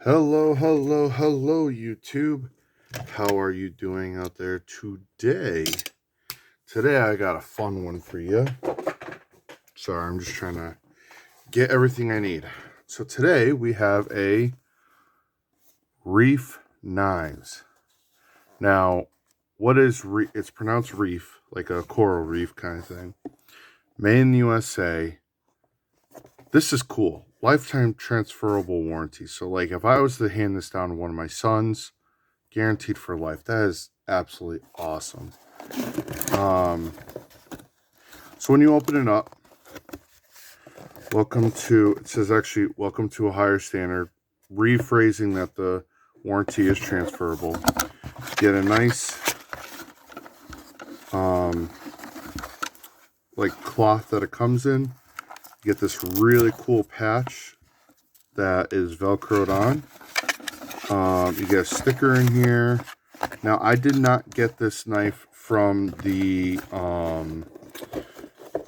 Hello, YouTube. How are you doing out there today? Today I got a fun one for you. Sorry, I'm just trying to get everything I need. So today we have a Reiff knives. Now, what is reef? It's pronounced reef, like a coral reef kind of thing. Made in the USA. This is cool. Lifetime transferable warranty. So, like, if I was to hand this down to one of my sons, guaranteed for life. That is absolutely awesome. So when you open it up, it says actually, welcome to a higher standard, rephrasing that the warranty is transferable. Get a nice, like cloth that it comes in. Get this really cool patch that is Velcroed on. You get a sticker in here. Now, I did not get this knife from the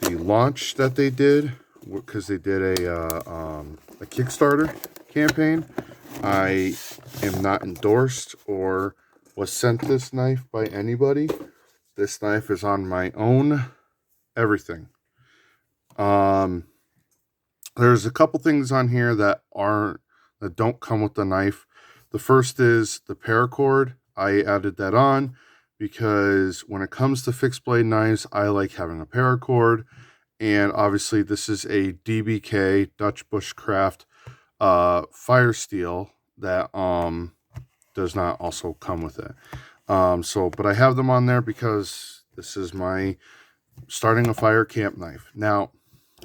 launch that they did, because they did a Kickstarter campaign. I am not endorsed or was sent this knife by anybody. This knife is on my own everything. There's a couple things on here that don't come with the knife. The first is the paracord. I added that on because when it comes to fixed blade knives, I like having a paracord. And obviously this is a DBK, Dutch bushcraft fire steel that does not also come with it. But I have them on there because this is my starting a fire camp knife. Now,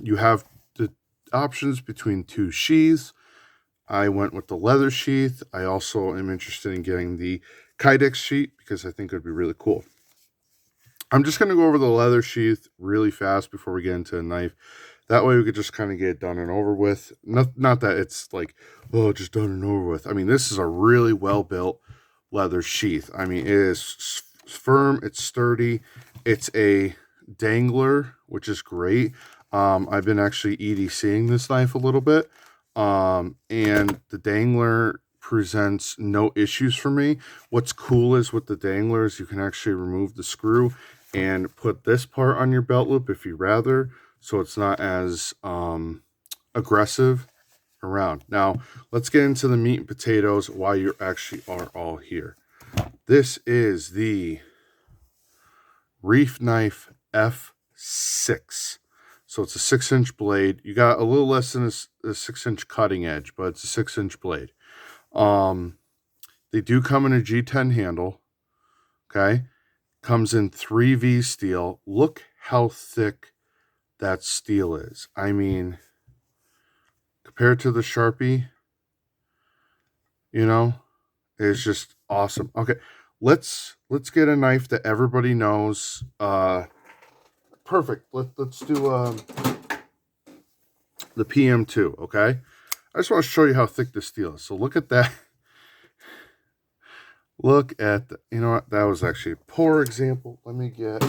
you have the options between two sheaths. I went with the leather sheath. I also am interested in getting the Kydex sheath because I think it would be really cool. I'm just going to go over the leather sheath really fast before we get into the knife. That way we could just kind of get it done and over with. Not that it's like, oh, just done and over with. I mean, this is a really well-built leather sheath. I mean, it is firm. It's sturdy. It's a dangler, which is great. I've been actually EDCing this knife a little bit. And the dangler presents no issues for me. What's cool is with the dangler is you can actually remove the screw and put this part on your belt loop if you rather, so it's not as aggressive around. Now, let's get into the meat and potatoes while you actually are all here. This is the Reiff knife F6. So it's a 6-inch blade. You got a little less than a 6-inch cutting edge, but it's a 6-inch blade. They do come in a G10 handle. Okay. Comes in 3V steel. Look how thick that steel is. I mean, compared to the Sharpie, it's just awesome. Okay. Let's get a knife that everybody knows. Perfect. Let's do the PM2, okay? I just want to show you how thick the steel is. So look at that. Look at the, you know what? That was actually a poor example. Let me get,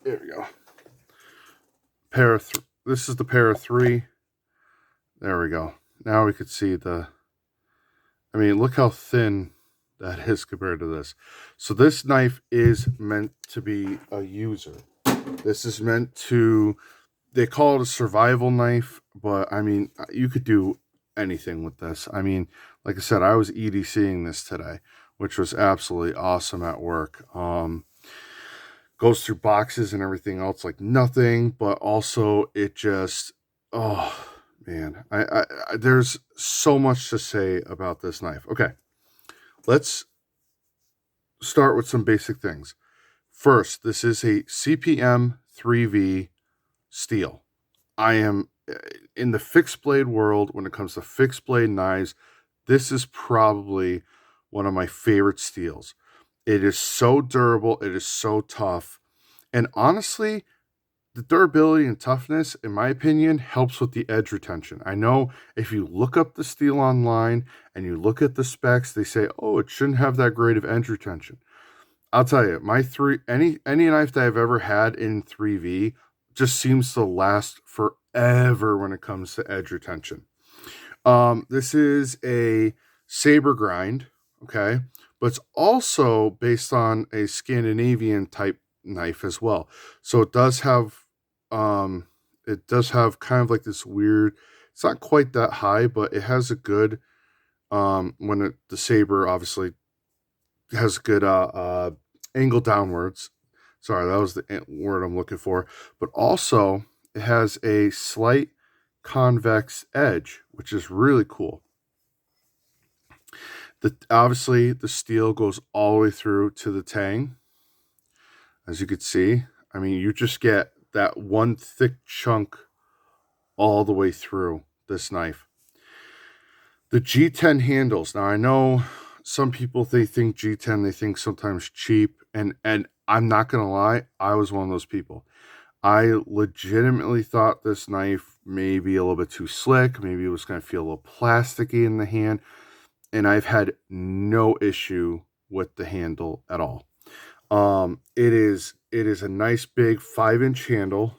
there we go. This is the pair of 3. There we go. Now we could see look how thin that is compared to this. So this knife is meant to be a user. This is meant to, they call it a survival knife, but I mean, you could do anything with this. I mean, like I said, I was EDCing this today, which was absolutely awesome at work. Goes through boxes and everything else like nothing, but also it just, oh man, I there's so much to say about this knife. Okay, let's start with some basic things. First, this is a CPM 3V steel. I am in the fixed blade world. When it comes to fixed blade knives, this is probably one of my favorite steels. It is so durable. It is so tough. And honestly, the durability and toughness, in my opinion, helps with the edge retention. I know if you look up the steel online and you look at the specs, they say, oh, it shouldn't have that great of edge retention. I'll tell you, any knife that I've ever had in 3V just seems to last forever when it comes to edge retention. This is a saber grind, okay, but it's also based on a Scandinavian type knife as well. So um, it does have kind of like this weird. It's not quite that high, but it has a good the saber obviously has a good angle downwards. Sorry, that was the word I'm looking for. But also, it has a slight convex edge, which is really cool. Obviously the steel goes all the way through to the tang, as you could see. I mean, you just get that one thick chunk all the way through this knife. The G10 handles. Now I know some people they think G10 they think sometimes cheap, and I'm not gonna lie, I was one of those people. I legitimately thought this knife may be a little bit too slick. Maybe it was going to feel a little plasticky in the hand. And I've had no issue with the handle at all. It is a nice big 5-inch handle,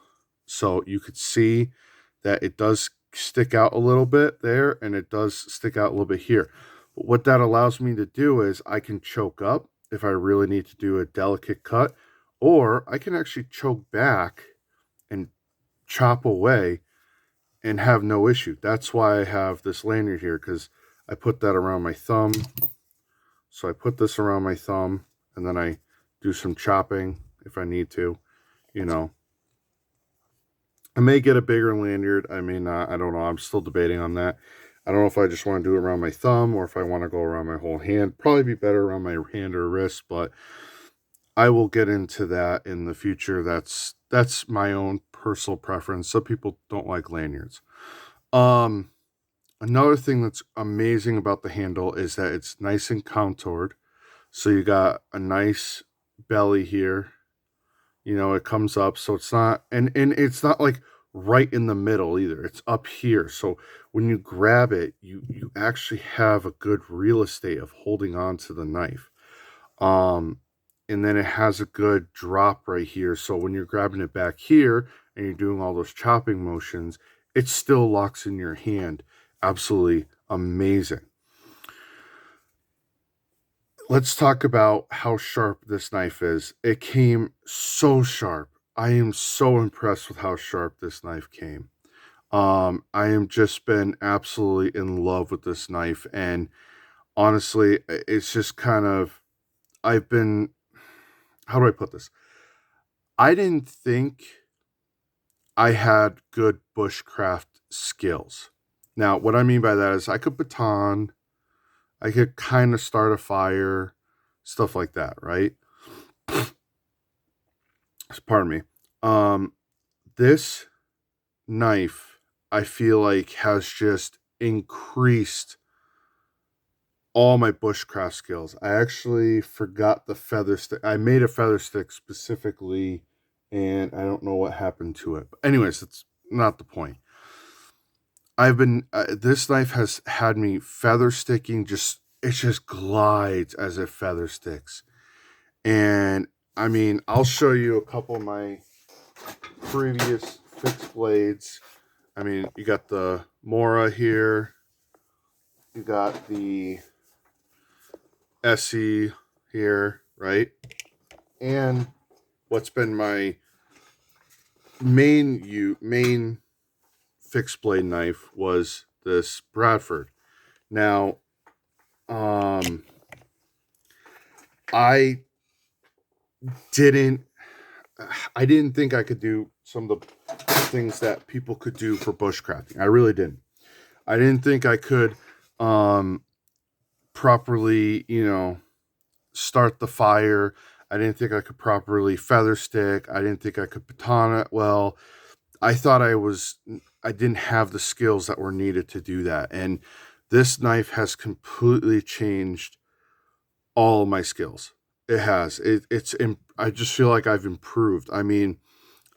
so you could see that it does stick out a little bit there, and it does stick out a little bit here. But what that allows me to do is I can choke up if I really need to do a delicate cut, or I can actually choke back and chop away and have no issue. That's why I have this lanyard here, because I put that around my thumb. So I put this around my thumb, and then I do some chopping if I need to. You know, I may get a bigger lanyard. I may not. I don't know. I'm still debating on that. I don't know if I just want to do it around my thumb or if I want to go around my whole hand. Probably be better around my hand or wrist, but I will get into that in the future. That's my own personal preference. Some people don't like lanyards. Um, Another thing that's amazing about the handle is that it's nice and contoured. So you got a nice belly here. You know, it comes up, so it's not and it's not like right in the middle either. It's up here. So when you grab it, you actually have a good real estate of holding on to the knife. Um, and then it has a good drop right here. So when you're grabbing it back here and you're doing all those chopping motions, it still locks in your hand. Absolutely amazing. Let's talk about how sharp this knife is. It came so sharp. I am so impressed with how sharp this knife came. I am just been absolutely in love with this knife, and honestly, it's just kind of I've been how do I put this? I didn't think I had good bushcraft skills. Now, what I mean by that is I could baton, I could kind of start a fire, stuff like that, right? Pardon me. Um, this knife, I feel like, has just increased all my bushcraft skills. I actually forgot the feather stick. I made a feather stick specifically, and I don't know what happened to it. But anyways, that's not the point. This knife has had me feather sticking. It just glides as it feather sticks, and I mean, I'll show you a couple of my previous fixed blades. I mean, you got the Mora here. You got the SE here, right? And what's been my main fixed blade knife was this Bradford. Now, I didn't I didn't think I could do some of the things that people could do for bushcrafting. I really didn't. I didn't think I could properly, start the fire. I didn't think I could properly feather stick. I didn't think I could baton it well. I thought I didn't have the skills that were needed to do that. And this knife has completely changed all of my skills. It has. I just feel like I've improved. I mean,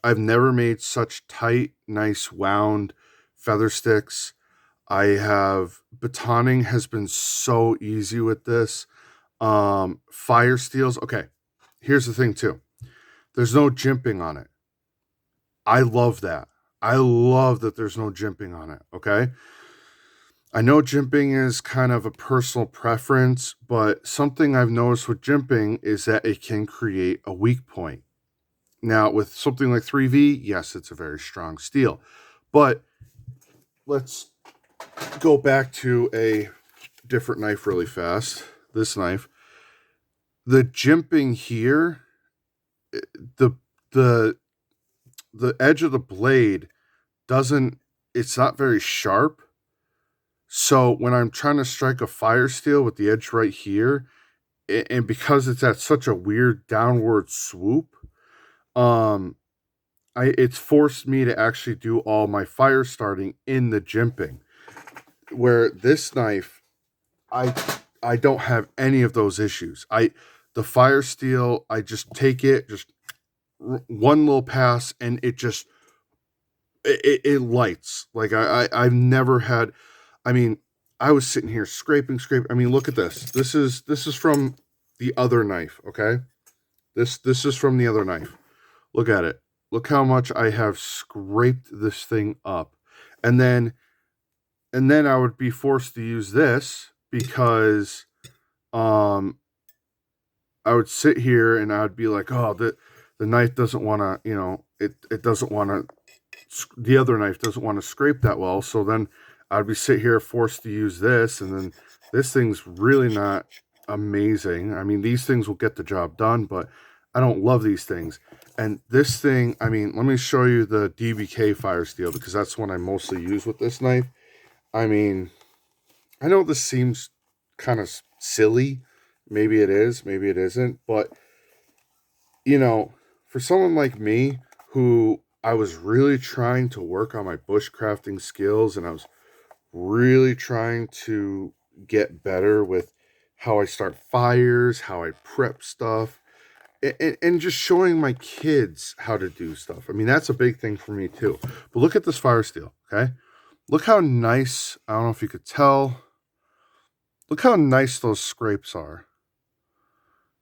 I've never made such tight, nice, wound feather sticks. Batoning has been so easy with this. Fire steels. Okay, here's the thing too. There's no jimping on it. I love that. I love that there's no jimping on it. Okay. I know jimping is kind of a personal preference, but something I've noticed with jimping is that it can create a weak point. Now, with something like 3V, yes, it's a very strong steel. But let's go back to a different knife really fast. This knife. The jimping here, the the the edge of the blade doesn't, it's not very sharp. So when I'm trying to strike a fire steel with the edge right here, and because it's at such a weird downward swoop, um it's forced me to actually do all my fire starting in the jimping. Where this knife, I I don't have any of those issues. The fire steel, I just take it, just one little pass, and it lights. Like I've never had. I mean, I was sitting here scraping. I mean, look at this. This is from the other knife. Okay, this is from the other knife. Look at it. Look how much I have scraped this thing up, and then I would be forced to use this because um I would sit here and I'd be like, oh, the knife doesn't want to, it doesn't want to, the other knife doesn't want to scrape that well. So then I'd be sit here forced to use this, and then this thing's really not amazing. I mean, these things will get the job done, but I don't love these things. And this thing, I mean, let me show you the DBK fire steel because that's one I mostly use with this knife. I mean, I know this seems kind of silly. Maybe it is, maybe it isn't. But, you know, for someone like me who I was really trying to work on my bushcrafting skills, and I was really trying to get better with how I start fires, how I prep stuff, and just showing my kids how to do stuff. I mean, that's a big thing for me too. But look at this fire steel, okay? Look how nice, I don't know if you could tell. Look how nice those scrapes are.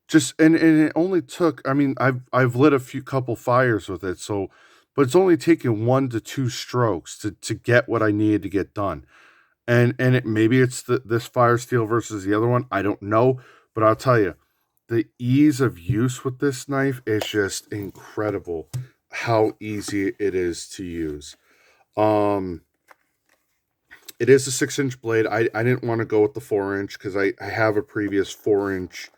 Just and it only took, I mean, I've lit a few couple fires with it, so but it's only taken 1 to 2 strokes to get what I needed to get done. And maybe it's this fire steel versus the other one. I don't know, but I'll tell you, the ease of use with this knife is just incredible. How easy it is to use. Um, it is a 6-inch blade. I didn't want to go with the 4-inch because I have a previous 4-inch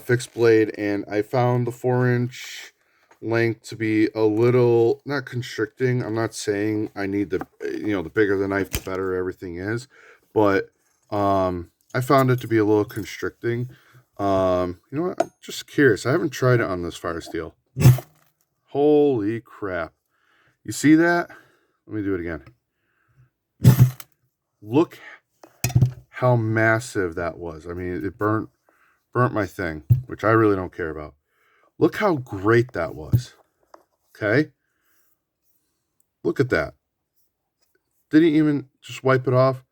fixed blade, and I found the 4-inch length to be a little not constricting. I'm not saying I need the bigger the knife, the better everything is, but I found it to be a little constricting. You know what? I'm just curious. I haven't tried it on this fire steel. Holy crap! You see that? Let me do it again. Look how massive that was. I mean, it burnt my thing, which I really don't care about. Look how great that was. Okay? Look at that. Didn't even just wipe it off.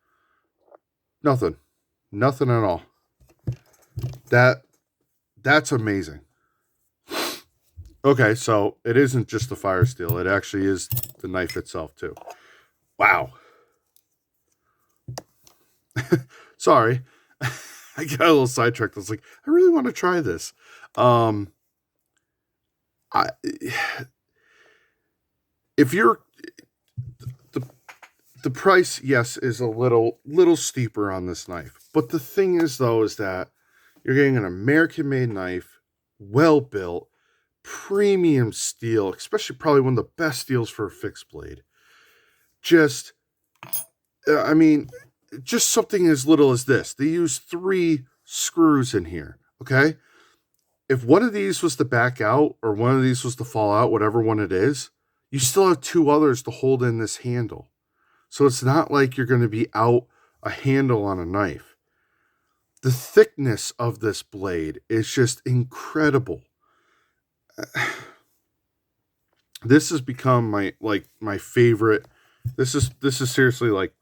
Nothing. Nothing at all. That's amazing. Okay, so it isn't just the fire steel. It actually is the knife itself too. Wow. Sorry. I got a little sidetracked. I was like, I really want to try this. Um I if you're the the price, yes, is a little steeper on this knife. But the thing is though is that you're getting an American made knife, well built, premium steel, especially probably one of the best steels for a fixed blade. Just I mean, just something as little as this. They use 3 screws in here, okay? If one of these was to back out or one of these was to fall out, whatever one it is, you still have 2 others to hold in this handle. So it's not like you're going to be out a handle on a knife. The thickness of this blade is just incredible. This has become my favorite. This is seriously like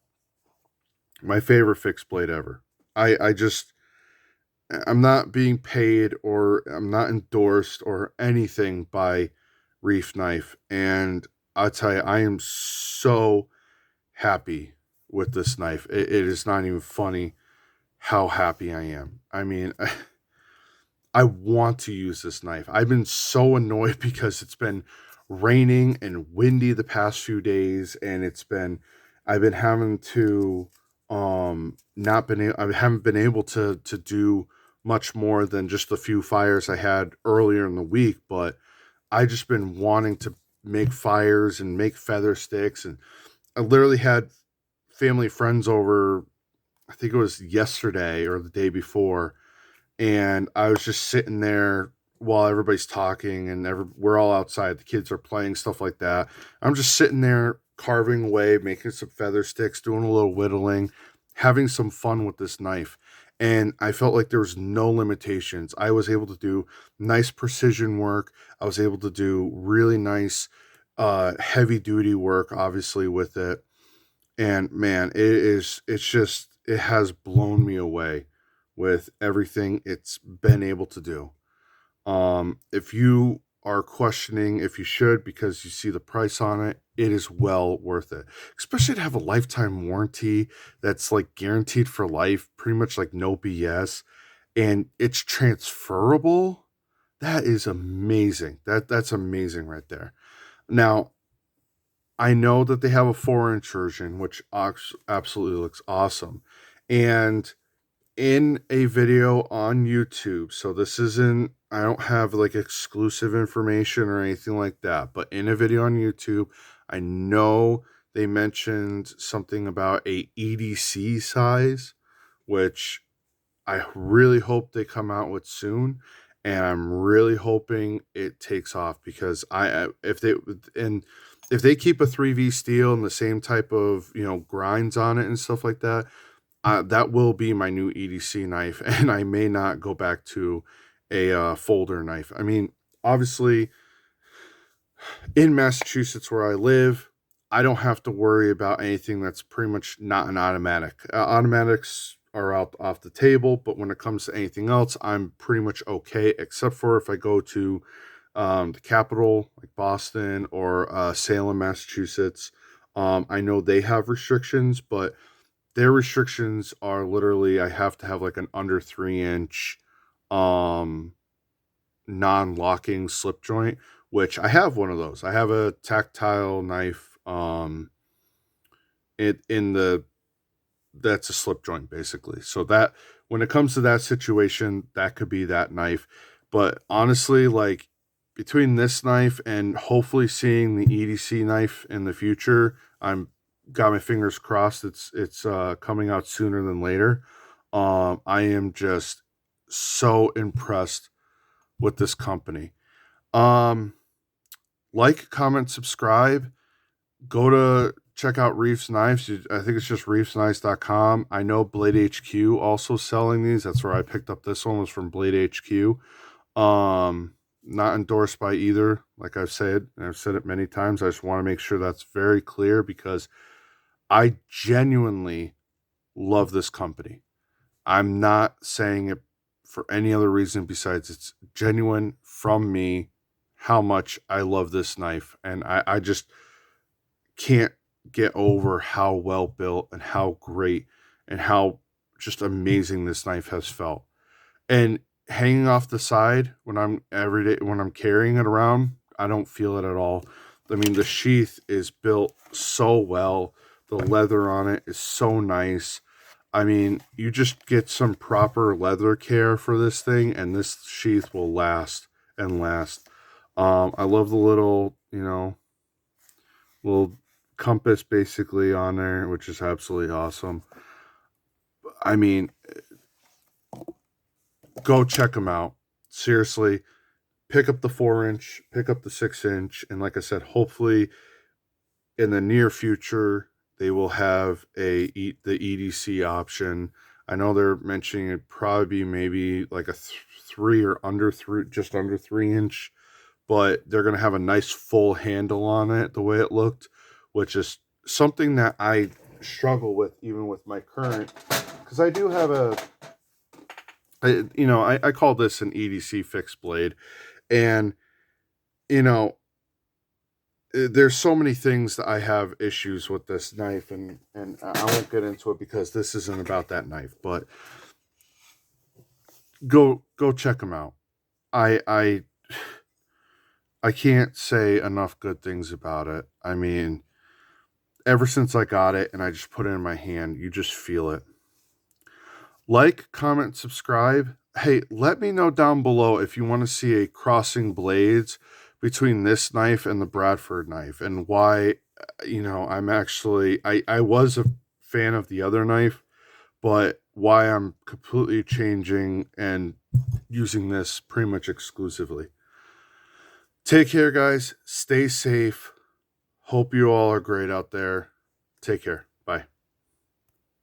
my favorite fixed blade ever. I just I'm not being paid or I'm not endorsed or anything by Reiff Knife, and I'll tell you, I am so happy with this knife. It is not even funny how happy I am. I mean, I want to use this knife. I've been so annoyed because it's been raining and windy the past few days, and I've been having to not been I haven't been able to do much more than just the few fires I had earlier in the week, but I just been wanting to make fires and make feather sticks, and I literally had family friends over. I think it was yesterday or the day before, and I was just sitting there while everybody's talking and we're all outside. The kids are playing, stuff like that. I'm just sitting there carving away, making some feather sticks, doing a little whittling, having some fun with this knife. And I felt like there was no limitations. I was able to do nice precision work. I was able to do really nice heavy duty work, obviously, with it. And man, it has blown me away with everything it's been able to do. If you are questioning if you should because you see the price on it, it is well worth it. Especially to have a lifetime warranty that's like guaranteed for life, pretty much like no BS, and it's transferable. That is amazing. That's amazing right there. Now, I know that they have a 4-inch version, which absolutely looks awesome. And in a video on YouTube, so this isn't, I don't have like exclusive information or anything like that, but in a video on YouTube, I know they mentioned something about a EDC size, which I really hope they come out with soon, and I'm really hoping it takes off because if they keep a 3V steel and the same type of grinds on it and stuff like that, that will be my new EDC knife, and I may not go back to a folder knife. I mean, obviously, in Massachusetts where I live, I don't have to worry about anything that's pretty much not an automatic. Automatics are out off the table, but when it comes to anything else, I'm pretty much okay, except for if I go to the capital, like Boston or Salem, Massachusetts. I know they have restrictions, but their restrictions are literally I have to have like an under 3-inch um non-locking slip joint, which I have one of those. I have a tactile knife it in the that's a slip joint basically. So that when it comes to that situation, that could be that knife. But honestly, like between this knife and hopefully seeing the EDC knife in the future, I'm got my fingers crossed it's coming out sooner than later. I am just so impressed with this company. Um like, comment, subscribe, go to check out Reiff's Knives. I think it's just reefsknives.com. I know Blade HQ also selling these. That's where I picked up this one was from Blade HQ. Not endorsed by either. Like I've said, and I've said it many times. I just want to make sure that's very clear because I genuinely love this company. I'm not saying it for any other reason besides it's genuine from me how much I love this knife. And I just can't get over how well built and how great and how just amazing this knife has felt. And hanging off the side when I'm every day when I'm carrying it around, I don't feel it at all. I mean, the sheath is built so well. The leather on it is so nice. I mean, you just get some proper leather care for this thing, and this sheath will last and last. I love the little, little compass basically on there, which is absolutely awesome. I mean, go check them out. Seriously, pick up the 4-inch, pick up the 6-inch, and like I said, hopefully in the near future they will have the EDC option. I know they're mentioning it probably be maybe like a 3 or under 3, just under 3-inch, but they're going to have a nice full handle on it the way it looked, which is something that I struggle with even with my current, because I do have I call this an EDC fixed blade, and you know there's so many things that I have issues with this knife, and I won't get into it because this isn't about that knife. But go check them out. I I can't say enough good things about it. I mean, ever since I got it and I just put it in my hand, you just feel it. Like, comment, subscribe. Hey, let me know down below if you want to see a crossing blades between this knife and the Bradford knife, and why, I was a fan of the other knife, but why I'm completely changing and using this pretty much exclusively. Take care, guys. Stay safe. Hope you all are great out there. Take care. Bye.